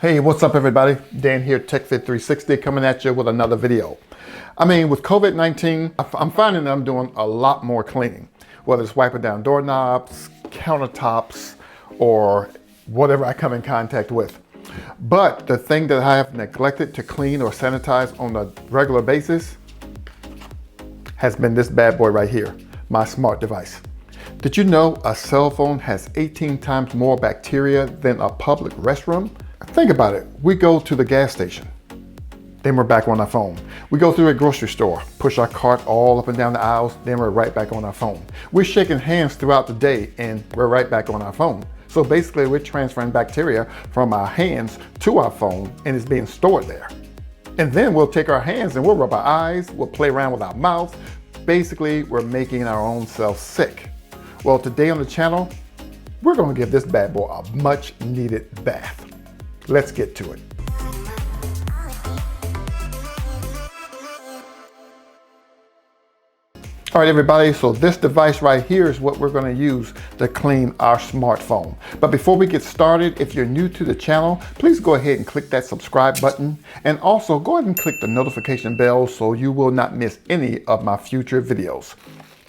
Hey, what's up everybody? Dan here, TechFit360, coming at you with another video. With COVID-19, I'm finding that I'm doing a lot more cleaning, whether it's wiping down doorknobs, countertops, or whatever I come in contact with. But the thing that I have neglected to clean or sanitize on a regular basis has been this bad boy right here, my smart device. Did you know a cell phone has 18 times more bacteria than a public restroom? Think about it. We go to the gas station, then we're back on our phone. We go through a grocery store, push our cart all up and down the aisles, then we're right back on our phone. We're shaking hands throughout the day and we're right back on our phone. So basically we're transferring bacteria from our hands to our phone and it's being stored there. And then we'll take our hands and we'll rub our eyes, we'll play around with our mouth. Basically, we're making our own self sick. Well, today on the channel, we're gonna give this bad boy a much needed bath. Let's get to it. All right, everybody, so this device right here is what we're gonna use to clean our smartphone. But before we get started, if you're new to the channel, please go ahead and click that subscribe button. And also go ahead and click the notification bell so you will not miss any of my future videos.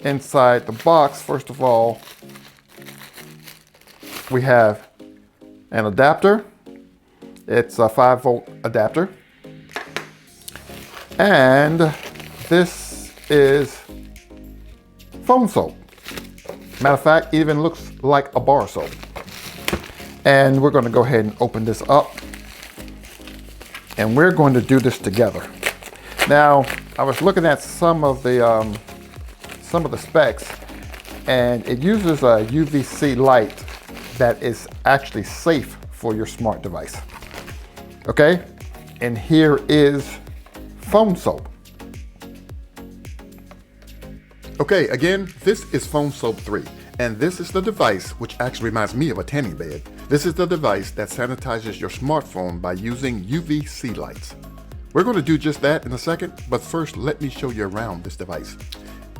Inside the box, first of all, we have an adapter. It's a 5-volt adapter. And this is PhoneSoap. Matter of fact, it even looks like a bar soap. And we're going to go ahead and open this up. And we're going to do this together. Now, I was looking at some of the specs, and it uses a UVC light that is actually safe for your smart device. Okay, and here is PhoneSoap. Okay, again, this is PhoneSoap 3, and this is the device which actually reminds me of a tanning bed. This is the device that sanitizes your smartphone by using UVC lights. We're going to do just that in a second, but first let me show you around this device.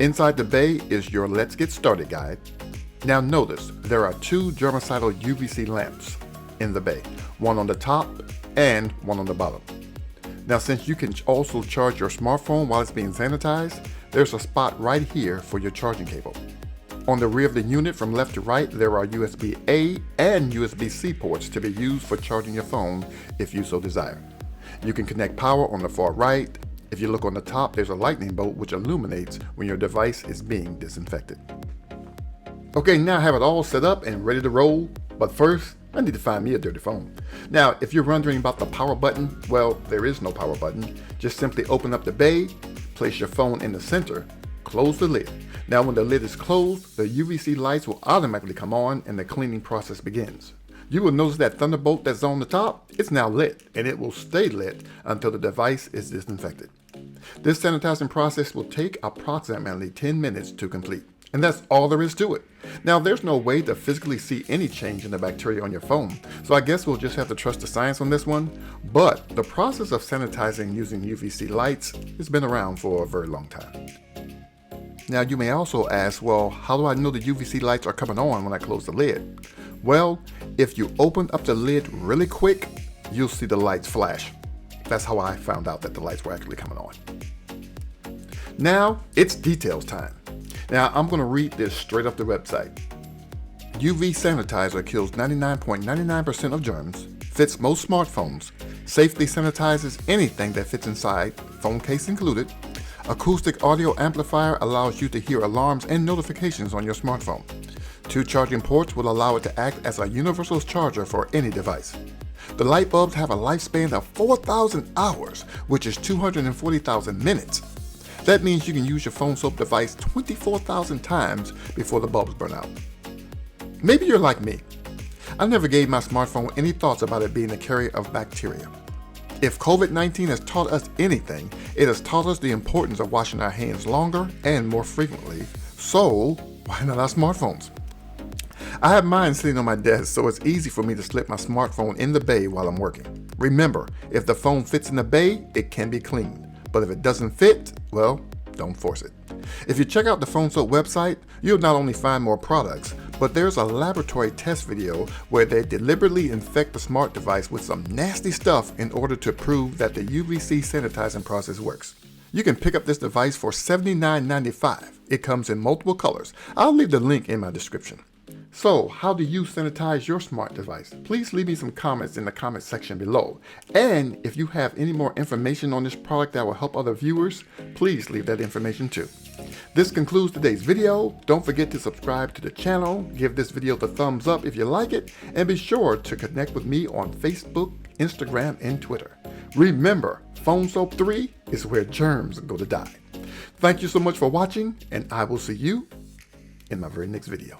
Inside the bay is your Let's Get Started guide. Now notice, there are two germicidal UVC lamps in the bay, one on the top and one on the bottom. Now since you can also charge your smartphone while it's being sanitized, there's a spot right here for your charging cable. On the rear of the unit from left to right, there are USB-A and USB-C ports to be used for charging your phone if you so desire. You can connect power on the far right. If you look on the top, there's a lightning bolt which illuminates when your device is being disinfected. Okay, now I have it all set up and ready to roll, but first, I need to find me a dirty phone. Now, if you're wondering about the power button, well, there is no power button. Just simply open up the bay, place your phone in the center, close the lid. Now, when the lid is closed, the UVC lights will automatically come on and the cleaning process begins. You will notice that Thunderbolt that's on the top, it's now lit, and it will stay lit until the device is disinfected. This sanitizing process will take approximately 10 minutes to complete. And that's all there is to it. Now, there's no way to physically see any change in the bacteria on your phone, so I guess we'll just have to trust the science on this one. But the process of sanitizing using UVC lights has been around for a very long time. Now, you may also ask, well, how do I know the UVC lights are coming on when I close the lid? Well, if you open up the lid really quick, you'll see the lights flash. That's how I found out that the lights were actually coming on. Now, it's details time. Now, I'm going to read this straight off the website. UV sanitizer kills 99.99% of germs, fits most smartphones, safely sanitizes anything that fits inside, phone case included. Acoustic audio amplifier allows you to hear alarms and notifications on your smartphone. 2 charging ports will allow it to act as a universal charger for any device. The light bulbs have a lifespan of 4,000 hours, which is 240,000 minutes. That means you can use your PhoneSoap device 24,000 times before the bulbs burn out. Maybe you're like me. I never gave my smartphone any thoughts about it being a carrier of bacteria. If COVID-19 has taught us anything, it has taught us the importance of washing our hands longer and more frequently. So, why not our smartphones? I have mine sitting on my desk, so it's easy for me to slip my smartphone in the bay while I'm working. Remember, if the phone fits in the bay, it can be cleaned. But if it doesn't fit, well, don't force it. If you check out the PhoneSoap website, you'll not only find more products, but there's a laboratory test video where they deliberately infect the smart device with some nasty stuff in order to prove that the UVC sanitizing process works. You can pick up this device for $79.95. It comes in multiple colors. I'll leave the link in my description. So, how do you sanitize your smart device? Please leave me some comments in the comment section below. And if you have any more information on this product that will help other viewers, please leave that information too. This concludes today's video. Don't forget to subscribe to the channel, give this video the thumbs up if you like it, and be sure to connect with me on Facebook, Instagram, and Twitter. Remember, PhoneSoap 3 is where germs go to die. Thank you so much for watching, and I will see you in my very next video.